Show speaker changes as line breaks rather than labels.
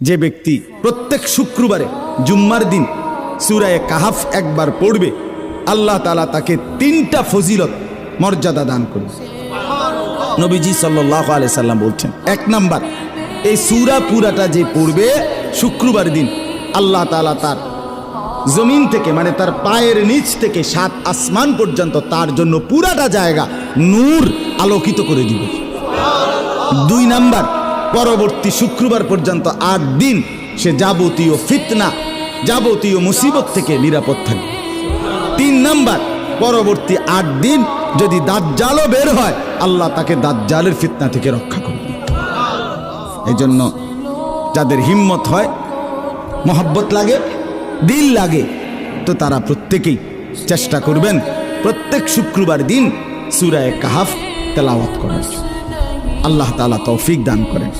যে ব্যক্তি প্রত্যেক শুক্রবারে জুম্মার দিন সূরা কাহাফ একবার পড়বে, আল্লাহ তাআলা তাকে 3টা ফজিলত মর্যাদা দান করবে। নবীজি সাল্লাল্লাহু আলাইহি সাল্লাম বলছেন, 1 নাম্বার, এই সূরা পুরাটা যে পড়বে শুক্রবার দিন, আল্লাহ তাআলা তার জমিন থেকে মানে তার পায়ের নিচ থেকে 7 আসমান পর্যন্ত তার জন্য পুরাটা জায়গা নূর আলোকিত করে দিবে। 2 নাম্বার, পরবর্তী শুক্রবার পর্যন্ত 8 দিন সে যাবতীয় ফিতনা, যাবতীয় মুসিবত থেকে নিরাপদ থাকবে। 3 নাম্বার, পরবর্তী 8 দিন যদি দাজ্জালও বের হয়, আল্লাহ তাকে দাজ্জালের ফিতনা থেকে রক্ষা করবে। এই জন্য যাদের হিম্মত হয়, মহব্বত লাগে, দিল লাগে, তো তারা প্রত্যেকেই চেষ্টা করবেন প্রত্যেক শুক্রবার দিন সূরা কাহাফ তেলাওয়াত করার। আল্লাহ তাআলা তৌফিক দান করেন।